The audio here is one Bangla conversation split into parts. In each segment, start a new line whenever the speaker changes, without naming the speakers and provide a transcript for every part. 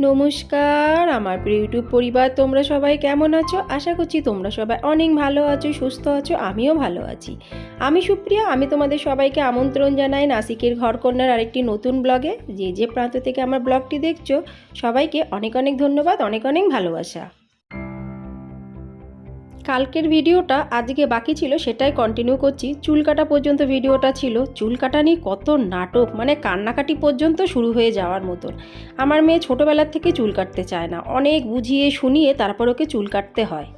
নমস্কার আমার প্রিয় ইউটিউব পরিবার, তোমরা সবাই কেমন আছো? আশা করছি তোমরা সবাই অনেক ভালো আছো, সুস্থ আছো। আমিও ভালো আছি। আমি সুপ্রিয়া, আমি তোমাদের সবাইকে আমন্ত্রণ জানাই নাসিকের ঘরকন্যার আরেকটি নতুন ব্লগে। যে যে প্রান্ত থেকে আমার ব্লগটি দেখছো সবাইকে অনেক অনেক ধন্যবাদ, অনেক অনেক ভালোবাসা। কালকের ভিডিওটা আজকে বাকি ছিল, সেটাই কন্টিনিউ করছি। চুল কাটা পর্যন্ত ভিডিওটা ছিল। চুল কাটা নিয়ে কত নাটক, মানে কান্নাকাটি পর্যন্ত শুরু হয়ে যাওয়ার মতন। আমার মেয়ে ছোটোবেলার থেকে চুল কাটতে চায় না, অনেক বুঝিয়ে শুনিয়ে তারপর ওকে চুল কাটতে হয়।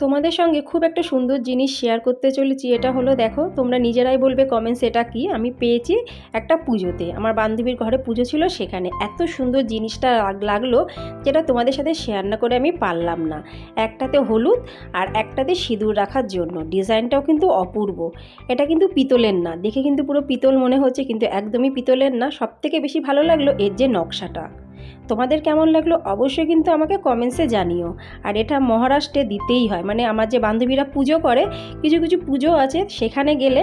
তোমাদের সঙ্গে খুব একটা সুন্দর জিনিস শেয়ার করতে চলেছি। এটা হলো, দেখো তোমরা নিজেরাই বলবে কমেন্টস এটা কি। আমি পেয়েছি একটা পুজোতে, আমার বান্ধবীর ঘরে পুজো ছিল, সেখানে এত সুন্দর জিনিসটা লাগলো যেটা তোমাদের সাথে শেয়ার না করে আমি পারলাম না। একটাতে হলুদ আর একটাতে সিঁদুর রাখার জন্য। ডিজাইনটাও কিন্তু অপূর্ব। এটা কিন্তু পিতলের না, দেখে কিন্তু পুরো পিতল মনে হচ্ছে, কিন্তু একদমই পিতলের না। সবথেকে বেশি ভালো লাগলো এর যে নকশাটা। তোমাদের কেমন লাগলো অবশ্যই কিন্তু আমাকে কমেন্টসে জানিও। আর এটা মহারাষ্ট্রে দিতেই হয়, মানে আমার যে বান্ধবীরা পুজো করে, কিছু কিছু পুজো আছে সেখানে গেলে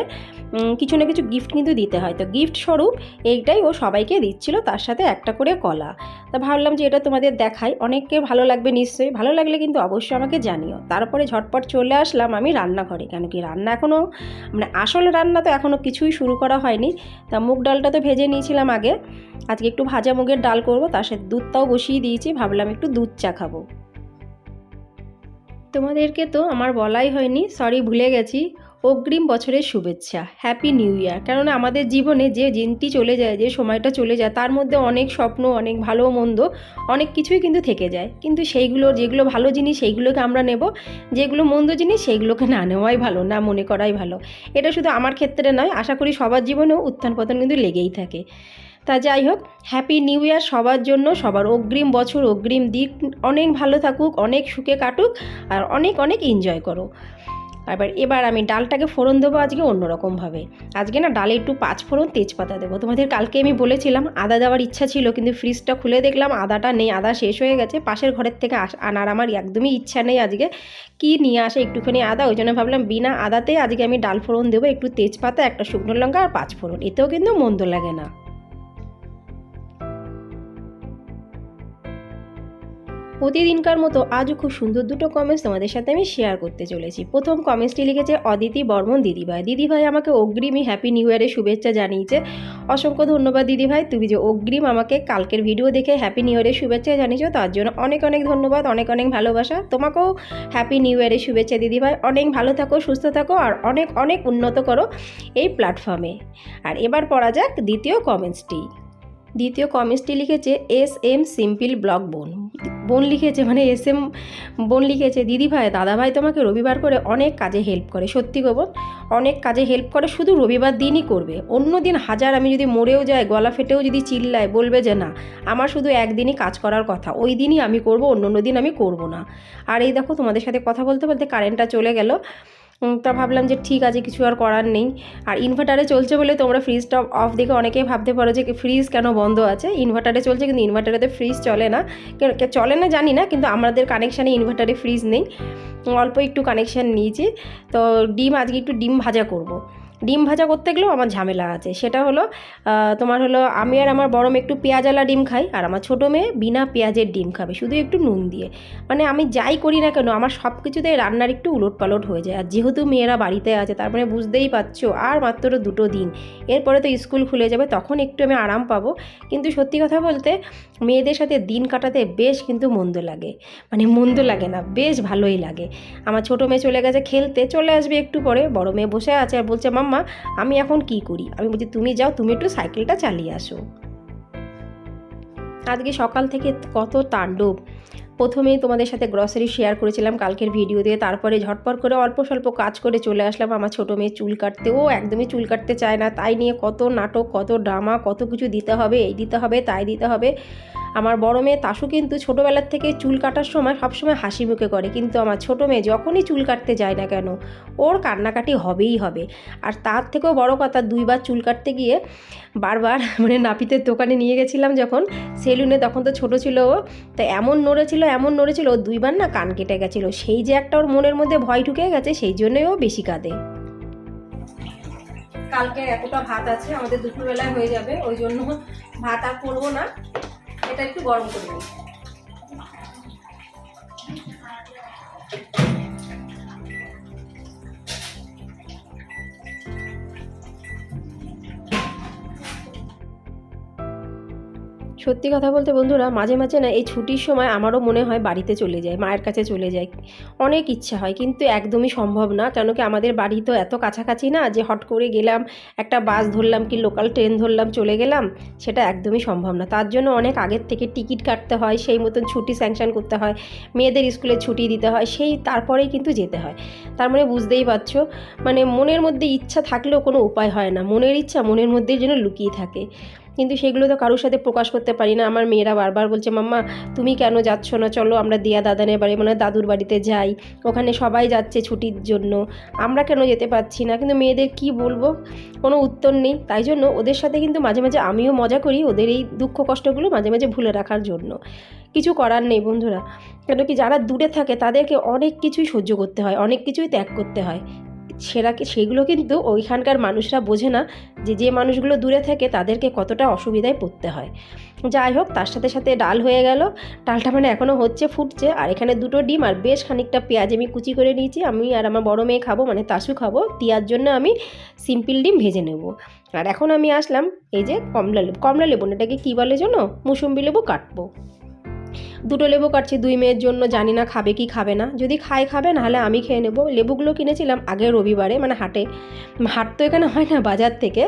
কিছু না কিছু গিফট কিন্তু দিতে হয়। তো গিফট স্বরূপ এইটাই ও সবাইকে দিচ্ছিল, তার সাথে একটা করে কলা। তা ভাবলাম যে এটা তোমাদের দেখাই, অনেককে ভালো লাগবে নিশ্চয়ই। ভালো লাগলে কিন্তু অবশ্যই আমাকে জানিও। তারপরে ঝটপট চলে আসলাম আমি রান্নাঘরে, কেন কি রান্না এখনও, মানে আসল রান্না তো এখনও কিছুই শুরু করা হয়নি। তা মুগ ডালটা তো ভেজে নিয়েছিলাম আগে, আজকে একটু ভাজা মুগের ডাল করব, তার সাথে দুধটাও বসিয়ে দিয়েছি। ভাবলাম একটু দুধ চা খাবো। তোমাদেরকে তো আমার বলাই হয়নি, সরি ভুলে গেছি। অগ্রিম বছরের শুভেচ্ছা, হ্যাপি নিউ ইয়ার। কেননা আমাদের জীবনে যে দিনটি চলে যায়, যে সময়টা চলে যায়, তার মধ্যে অনেক স্বপ্ন, অনেক ভালো মন্দ, অনেক কিছুই কিন্তু থেকে যায়। কিন্তু সেইগুলো, যেগুলো ভালো জিনিস সেইগুলোকে আমরা নেব, যেগুলো মন্দ জিনিস সেইগুলোকে না নেওয়াই ভালো, না মনে করাই ভালো। এটা শুধু আমার ক্ষেত্রে নয়, আশা করি সবার জীবনেও উত্থান পতন কিন্তু লেগেই থাকে। তা যাই হোক, হ্যাপি নিউ ইয়ার সবার জন্য। সবার অগ্রিম বছর, অগ্রিম দিক অনেক ভালো থাকুক, অনেক সুখে কাটুক, আর অনেক অনেক এনজয় করো। এবার আমি ডালটাকে ফোড়ন দেবো আজকে অন্যরকমভাবে। আজকে না ডালে একটু পাঁচ ফোড়ন তেজপাতা দেবো। তোমাদের কালকে আমি বলেছিলাম আদা দেওয়ার ইচ্ছা ছিল, কিন্তু ফ্রিজটা খুলে দেখলাম আদাটা নেই, আদা শেষ হয়ে গেছে। পাশের ঘরের থেকে আনার আমার একদমই ইচ্ছা নেই আজকে, কি নিয়ে আসে একটুখানি আদা। ওই জন্য ভাবলাম বিনা আদাতে আজকে আমি ডাল ফোড়ন দেবো। একটু তেজপাতা, একটা শুকনো লঙ্কা আর পাঁচ ফোড়ন, এতেও কিন্তু মন্দ লাগে না। প্রতিদিনকার মতো আজও খুব সুন্দর দুটো কমেন্টস তোমাদের সাথে আমি শেয়ার করতে চলেছি। প্রথম কমেন্টসটি লিখেছে অদিতি বর্মন দিদিভাই। দিদিভাই আমাকে অগ্রিমই হ্যাপি নিউ ইয়ারের শুভেচ্ছা জানিয়েছে। অসংখ্য ধন্যবাদ দিদিভাই, তুমি যে অগ্রিম আমাকে কালকের ভিডিও দেখে হ্যাপি নিউ ইয়ারের শুভেচ্ছা জানিয়েছো, তার জন্য অনেক অনেক ধন্যবাদ, অনেক অনেক ভালোবাসা। তোমাকেও হ্যাপি নিউ ইয়ারের শুভেচ্ছা দিদিভাই। অনেক ভালো থাকো, সুস্থ থাকো, আর অনেক অনেক উন্নত করো এই প্ল্যাটফর্মে। আর এবার পড়া যাক দ্বিতীয় কমেন্টসটি। দ্বিতীয় কমেন্টসটি লিখেছে এস এম সিম্পল ব্লগ বোন। বোন লিখেছে, মানে এস এম বোন লিখেছে, দিদিভাই দাদাভাই তোমাকে রবিবার করে অনেক কাজে হেল্প করে। সত্যি গো বোন, অনেক কাজে হেল্প করে, শুধু রবিবার দিনই করবে। অন্য দিন হাজার আমি যদি মরেও যাই, গলা ফেটেও যদি চিল্লায়, বলবে যে না আমার শুধু একদিনই কাজ করার কথা, ওই দিনই আমি করব, অন্য দিন আমি করব না। আর এই দেখো তোমাদের সাথে কথা বলতে বলতে কারেন্টটা চলে গেল। তা ভাবলাম যে ঠিক আছে, কিছু আর করার নেই। আর ইনভার্টারে চলছে বলে তোমরা ফ্রিজটা অফ দেখে অনেকেই ভাবতে পারো যে ফ্রিজ কেন বন্ধ আছে। ইনভার্টারে চলছে, কিন্তু ইনভার্টারেতে ফ্রিজ চলে না। চলে না জানি না, কিন্তু আমাদের কানেকশানে ইনভার্টারে ফ্রিজ নেই। অল্প একটু কানেকশান নিয়েছি। তো আজকে একটু ডিম ভাজা করব। ডিম ভাজা করতে গেলেও আমার ঝামেলা আছে। সেটা হলো তোমার হলো, আমি আর আমার বড় মেয়ে একটু পেঁয়াজওয়ালা ডিম খাই, আর আমার ছোটো মেয়ে বিনা পেঁয়াজের ডিম খাবে, শুধু একটু নুন দিয়ে। মানে আমি যাই করি না কেন, আমার সব কিছুতেই রান্নার একটু উলটপালট হয়ে যায়। আর যেহেতু মেয়েরা বাড়িতে আছে, তার মানে বুঝতেই পারছো আর মাত্র 2 দিন, এরপরে তো স্কুল খুলে যাবে, তখন একটু আমি আরাম পাবো। কিন্তু সত্যি কথা বলতে মেয়েদের সাথে দিন কাটাতে বেশ কিন্তু মন্দ লাগে, মানে মন্দ লাগে না, বেশ ভালোই লাগে। আমার ছোটো মেয়ে চলে গেছে খেলতে, চলে আসবে একটু পরে। বড় মেয়ে বসে আছে আর বলছে মাম্মা আমি এখন কি করি। আমি বলছি তুমি যাও, তুমি একটু সাইকেলটা চালিয়ে আসো। আজকে সকাল থেকে কত তাণ্ডব। প্রথমেই তোমাদের সাথে গ্রসারি শেয়ার করেছিলাম কালকের ভিডিও দিয়ে, তারপরে ঝটপট করে অল্প স্বল্প কাজ করে চলে আসলাম আমার ছোটো মেয়ে চুল কাটতে। ও একদমই চুল কাটতে চায় না, তাই নিয়ে কত নাটক, কত ড্রামা, কত কিছু দিতে হবে, এই দিতে হবে, তাই দিতে হবে। আমার বড় মেয়ে তাসু কিন্তু ছোটোবেলার থেকে চুল কাটার সময় সবসময় হাসি মুখে করে, কিন্তু আমার ছোটো মেয়ে যখনই চুল কাটতে যায় না কেন, ওর কান্নাকাটি হবেই হবে। আর তার থেকেও বড় কথা, 2 বার চুল কাটতে গিয়ে বারবার, মানে নাপিতের দোকানে নিয়ে গেছিলাম যখন সেলুনে, তখন তো ছোটো ছিল ও, তা এমন নড়েছিল ও 2 বার না কান কেটে গেছিলো। সেই যে একটা ওর মনের মধ্যে ভয় ঢুকে গেছে, সেই জন্যই ও বেশি কাঁদে। কালকে এতটা ভাত আছে আমাদের, দুপুরবেলায় হয়ে যাবে, ওই জন্য ভাত আর করবো না। এটা একটু গরম করে নিই। সত্যি কথা বলতে বন্ধুরা, মাঝে মাঝে না এই ছুটির সময় আমারও মনে হয় বাড়িতে চলে যাই, মায়ের কাছে চলে যাই। অনেক ইচ্ছা হয়, কিন্তু একদমই সম্ভব না। কেন কি আমাদের বাড়ি তো এত কাছাকাছি না যে হট করে গেলাম, একটা বাস ধরলাম কি লোকাল ট্রেন ধরলাম চলে গেলাম, সেটা একদমই সম্ভব না। তার জন্য অনেক আগের থেকে টিকিট কাটতে হয়, সেই মতন ছুটি স্যাংশন করতে হয়, মেয়েদের স্কুলে ছুটি দিতে হয়, সেই তারপরেই কিন্তু যেতে হয়। তার মানে বুঝতেই পারছো, মানে মনের মধ্যে ইচ্ছা থাকলেও কোনো উপায় হয় না। মনের ইচ্ছা মনের মধ্যেই যেন লুকিয়ে থাকে, কিন্তু সেগুলো তো কারোর সাথে প্রকাশ করতে পারি না। আমার মেয়েরা বারবার বলছে, মাম্মা তুমি কেন যাচ্ছ না, চলো আমরা দিয়া দাদানের বাড়ি মানে দাদুর বাড়িতে যাই, ওখানে সবাই যাচ্ছে ছুটির জন্য, আমরা কেন যেতে পারছি না। কিন্তু মেয়েদের কি বলবো, কোনো উত্তর নেই। তাই জন্য ওদের সাথে কিন্তু মাঝে মাঝে আমিও মজা করি, ওদের এই দুঃখ কষ্টগুলো মাঝে মাঝে ভুলে রাখার জন্য। কিছু করার নেই বন্ধুরা, কেন কি যারা দূরে থাকে তাদেরকে অনেক কিছুই সহ্য করতে হয়, অনেক কিছুই ত্যাগ করতে হয়। সেগুলো কিন্তু ওইখানকার মানুষরা বোঝে না, যে মানুষগুলো দূরে থাকে তাদেরকে কতটা অসুবিধায় পড়তে হয়। যাই হোক, তার সাথে সাথে ডাল হয়ে গেল। ডালটা মানে এখনও হচ্ছে, ফুটছে। আর এখানে 2টো ডিম আর বেশ খানিকটা পেঁয়াজ আমি কুচি করে নিয়েছি। আমি আর আমার বড় মেয়ে খাবো, মানে তাসু খাবো। তিয়ার জন্য আমি সিম্পল ডিম ভেজে নেব। আর এখন আমি আসলাম এই যে কমলা লেবু, এটাকে কী বলে জানো, মুসুম্বি লেবু কাটবো। 2টো লেবু কাটছি 2 মেয়ের জন্য, জানি না খাবে কি খাবে না, যদি খায় খাবে, নাহলে আমি খেয়ে নেব। লেবুগুলো কিনেছিলাম আগের রবিবারে, মানে হাট তো এখানে হয় না, বাজার থেকে,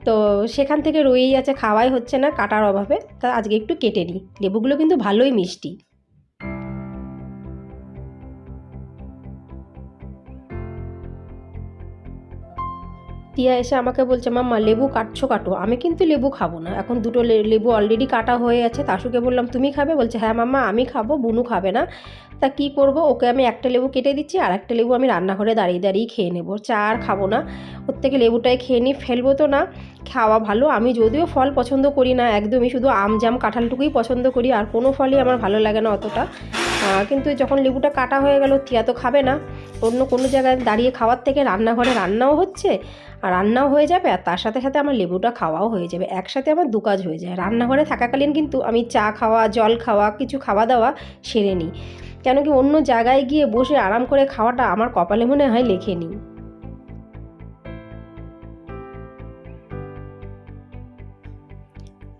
তো সেখান থেকে রয়েই আছে, খাওয়াই হচ্ছে না কাটার অভাবে। তা আজকে একটু কেটে নিই। লেবুগুলো কিন্তু ভালোই মিষ্টি। টিয়া এসে আমাকে বলছে, মাম্মা লেবু কাটছো কাটো, আমি কিন্তু লেবু খাবো না। এখন 2টো লেবু অলরেডি কাটা হয়ে আছে। তাসুকে বললাম তুমি খাবে, বলছে হ্যাঁ মাম্মা আমি খাবো, বুনু খাবে না। তা কি করব, ওকে আমি একটা লেবু কেটে দিচ্ছি, আর একটা লেবু আমি রান্নাঘরে দাঁড়িয়ে দাঁড়িয়ে খেয়ে নেবো। চা আর খাবো না, ওর থেকে লেবুটাই খেয়ে নিই, ফেলবো তো না। খাওয়া ভালো। আমি যদিও ফল পছন্দ করি না একদমই, শুধু আম জাম কাঁঠালটুকুই পছন্দ করি, আর কোনো ফলই আমার ভালো লাগে না অতটা। কিন্তু যখন লেবুটা কাটা হয়ে গেল, টিয়া তো খাবে না, অন্য কোনো জায়গায় দাঁড়িয়ে খাওয়ার থেকে রান্নাঘরে রান্নাও হচ্ছে, আর রান্নাও হয়ে যাবে, আর তার সাথে সাথে আমার লেবুটা খাওয়াও হয়ে যাবে। একসাথে আমার 2 কাজ হয়ে যায়। রান্নাঘরে থাকাকালীন কিন্তু আমি চা খাওয়া, জল খাওয়া, কিছু খাওয়া দাওয়া সেরে নিই। কেন কি অন্য জায়গায় গিয়ে বসে আরাম করে খাওয়াটা আমার কপালে মনে হয় লেখে নিই।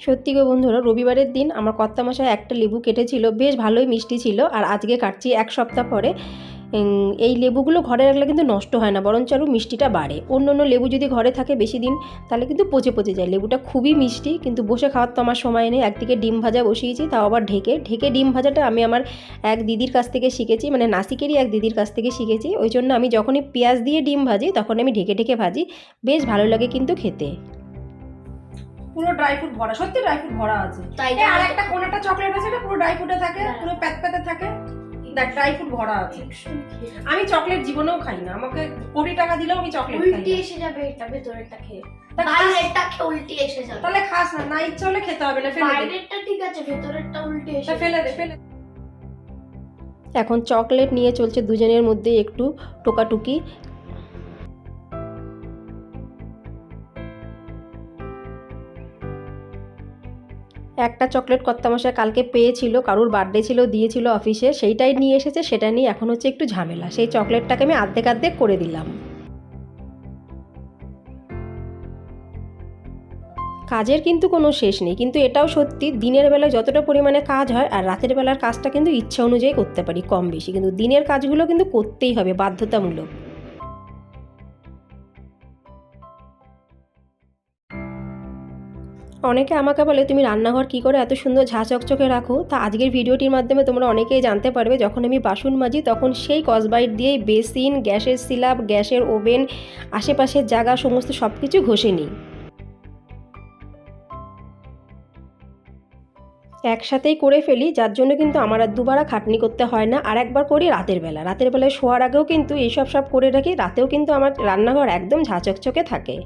সত্যি গো বন্ধুরা, রবিবারের দিন আমার কর্তামশাই একটা লেবু কেটেছিল, বেশ ভালোই মিষ্টি ছিল। আর আজকে কাটছি 1 সপ্তাহ পরে। এই লেবুগুলো ঘরে রাখলে কিন্তু নষ্ট হয় না, বরঞ্চ আরও মিষ্টিটা বাড়ে। অন্য অন্য লেবু যদি ঘরে থাকে বেশি দিন, তাহলে কিন্তু পচে পচে যায়। লেবুটা খুবই মিষ্টি, কিন্তু বসে খাওয়ার তো আমার সময় নেই। একদিকে ডিম ভাজা বসিয়েছি, তাও আবার ঢেকে ঢেকে ডিম ভাজাটা আমি আমার এক দিদির কাছ থেকে শিখেছি, মানে নাসিকেরই এক দিদির কাছ থেকে শিখেছি। ওই জন্য আমি যখনই পেঁয়াজ দিয়ে ডিম ভাজি তখন আমি ঢেকে ঢেকে ভাজি, বেশ ভালো লাগে কিন্তু খেতে। পুরো ড্রাই ফ্রুট ভরা, সত্যি ড্রাই ফ্রুট ভরা আছে। তাই আর একটা কোনাটা চকলেট আছে, এটা পুরো ড্রাই ফ্রুটে থাকে, পুরো প্যাতে থাকে। দেখ ড্রাই ফ্রুট ভরা আছে। আমি চকলেট জীবনেও খাই না, আমাকে 20 টাকা দিলেও আমি চকলেট খাই না।
উল্টি এসে যাবে, এটা ভেতরেরটা খেয়ে বাইরেরটা খেয়ে উল্টি এসে যাবে।
তাহলে খাস না, না ইচ্ছা হলে খেতে হবে না, ফেলে দে।
বাইরেরটা ঠিক আছে, ভেতরেরটা উল্টি এসে
ফেলে দে, ফেলে। এখন চকলেট নিয়ে চলছে দুজনের মধ্যে একটু টোকাটুকি। একটা চকলেট কর্তামশাই কালকে পেয়েছিল, কারুর বার্থডে ছিল, দিয়েছিল অফিসে, সেইটাই নিয়ে এসেছে। সেটা নিয়ে এখন হচ্ছে একটু ঝামেলা। সেই চকলেটটাকে আমি আর্ধেক আর্ধেক করে দিলাম। কাজের কিন্তু কোনো শেষ নেই, কিন্তু এটাও সত্যি, দিনের বেলায় যতটা পরিমাণে কাজ হয় আর রাতের বেলার কাজটা কিন্তু ইচ্ছা অনুযায়ী করতে পারি কম বেশি, কিন্তু দিনের কাজগুলো কিন্তু করতেই হবে, বাধ্যতামূলক। অনেকে আমাকে বলে তুমি রান্নাঘর কী করে এত সুন্দর ঝাঁ চকচকে রাখো। তা আজকের ভিডিওটির মাধ্যমে তোমরা অনেকেই জানতে পারবে, যখন আমি বাসন মাজি তখন সেই কসবাইট দিয়েই বেসিন, গ্যাসের স্ল্যাব, গ্যাসের ওভেন, আশেপাশের জায়গা সমস্ত সব কিছু ঘষে নিই। একসাথেই করে ফেলি, যার জন্য কিন্তু আমার আর দুবার খাটনি করতে হয় না। আর একবার করি রাতের বেলায় শোয়ার আগেও কিন্তু এইসব সব করে রাখি, রাতেও কিন্তু আমার রান্নাঘর একদম ঝাঁ চকচকে থাকে।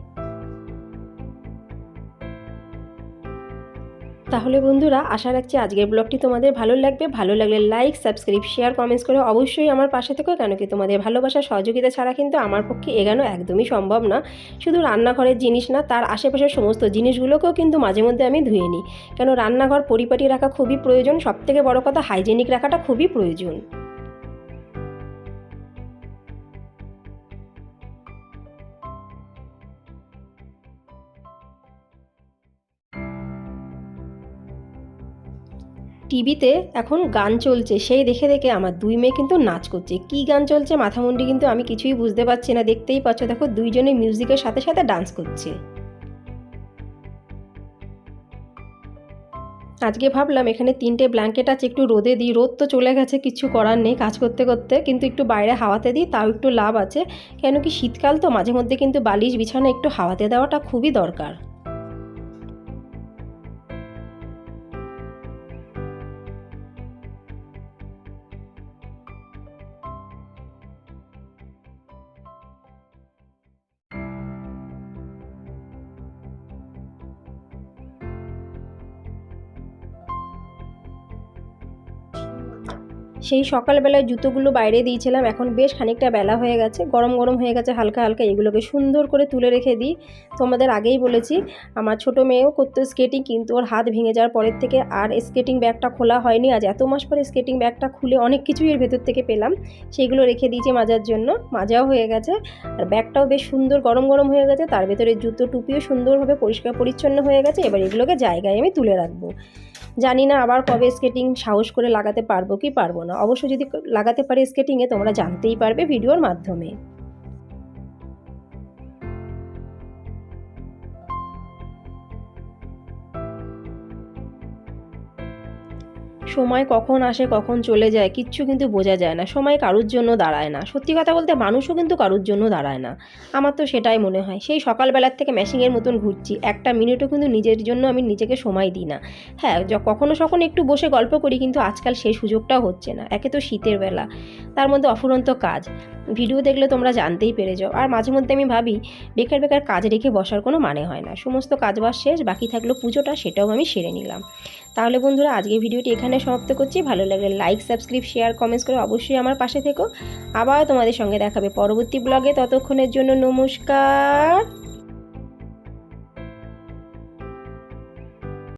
তাহলে বন্ধুরা আশা রাখছি আজকের ব্লগটি তোমাদের ভালো লাগবে। ভালো লাগলে লাইক, সাবস্ক্রাইব, শেয়ার, কমেন্টস করে অবশ্যই আমার পাশে থেকো। কেন কি তোমাদের ভালোবাসা সহযোগিতা ছাড়া কিন্তু আমার পক্ষে এগোনো একদমই সম্ভব না। শুধু রান্নাঘরের জিনিস না, তার আশেপাশের সমস্ত জিনিসগুলোকেও কিন্তু মাঝে মধ্যে আমি ধুয়ে নিই। কেন রান্নাঘর পরিপাটি রাখা খুবই প্রয়োজন, সবথেকে বড় কথা হাইজেনিক রাখাটা খুবই প্রয়োজন। টিভিতে এখন গান চলছে, সেই দেখে দেখে আমার দুই মেয়ে কিন্তু নাচ করছে। কী গান চলছে মাথামুন্ডি কিন্তু আমি কিছুই বুঝতে পারছি না। দেখতেই পাচ্ছ, দেখো দুইজনে মিউজিকের সাথে সাথে ডান্স করছে। আজকে ভাবলাম এখানে 3টে ব্ল্যাঙ্কেট আছে, একটু রোদে দিই। রোদ তো চলে গেছে, কিছু করার নেই কাজ করতে করতে, কিন্তু একটু বাইরে হাওয়াতে দিই, তাও একটু লাভ আছে। কেন কি শীতকাল তো, মাঝে মধ্যে কিন্তু বালিশ বিছানা একটু হাওয়াতে দেওয়াটা খুবই দরকার। সেই সকালবেলায় জুতোগুলো বাইরে দিয়েছিলাম, এখন বেশ খানিকটা বেলা হয়ে গেছে, গরম গরম হয়ে গেছে হালকা হালকা। এগুলোকে সুন্দর করে তুলে রেখে দিই। তোমাদের আগেই বলেছি আমার ছোটো মেয়েও করতো স্কেটিং, কিন্তু ওর হাত ভেঙে যাওয়ার পরের থেকে আর স্কেটিং ব্যাগটা খোলা হয়নি। আজ এত মাস পরে স্কেটিং ব্যাগটা খুলে অনেক কিছুই এর ভেতর থেকে পেলাম, সেইগুলো রেখে দিয়েছি মাজার জন্য। মাজাও হয়ে গেছে, আর ব্যাগটাও বেশ সুন্দর গরম গরম হয়ে গেছে। তার ভেতরে জুতো টুপিও সুন্দরভাবে পরিষ্কার পরিচ্ছন্ন হয়ে গেছে। এবার এগুলোকে জায়গায় আমি তুলে রাখবো। জানি না আবার কবে স্কেটিং সাহস করে লাগাতে পারবো কি পারবো না। অবশ্য যদি লাগাতে পারি স্কেটিংয়ে, তোমরা জানতেই পারবে ভিডিওর মাধ্যমে। সময় কখন আসে কখন চলে যায় কিচ্ছু কিন্তু বোঝা যায় না। সময় কারুর জন্য দাঁড়ায় না, সত্যি কথা বলতে মানুষও কিন্তু কারুর জন্য দাঁড়ায় না। আমার তো সেটাই মনে হয়। সেই সকালবেলার থেকে মেশিনের মতন ঘুরছি, একটা মিনিটও কিন্তু নিজের জন্য আমি নিজেকে সময় দিই না। হ্যাঁ, কখনো সখন একটু বসে গল্প করি, কিন্তু আজকাল সেই সুযোগটাও হচ্ছে না। একে তো শীতের বেলা, তার মধ্যে অফুরন্ত কাজ। ভিডিও দেখলে তোমরা জানতেই পেরে যাও। আর মাঝে মধ্যে আমি ভাবি বেকার বেকার কাজ রেখে বসার কোনো মানে হয় না। সমস্ত কাজবাজ শেষ, বাকি থাকলো পুজোটা, সেটাও আমি সেরে নিলাম। তাহলে বন্ধুরা আজকের ভিডিওটি এখানে সমাপ্ত করছি। ভালো লাগলে লাইক, সাবস্ক্রাইব, শেয়ার, কমেন্টস করে অবশ্যই আমার পাশে থেকো। আবার তোমাদের সঙ্গে দেখাবে পরবর্তী ব্লগে। ততক্ষণের জন্য নমস্কার।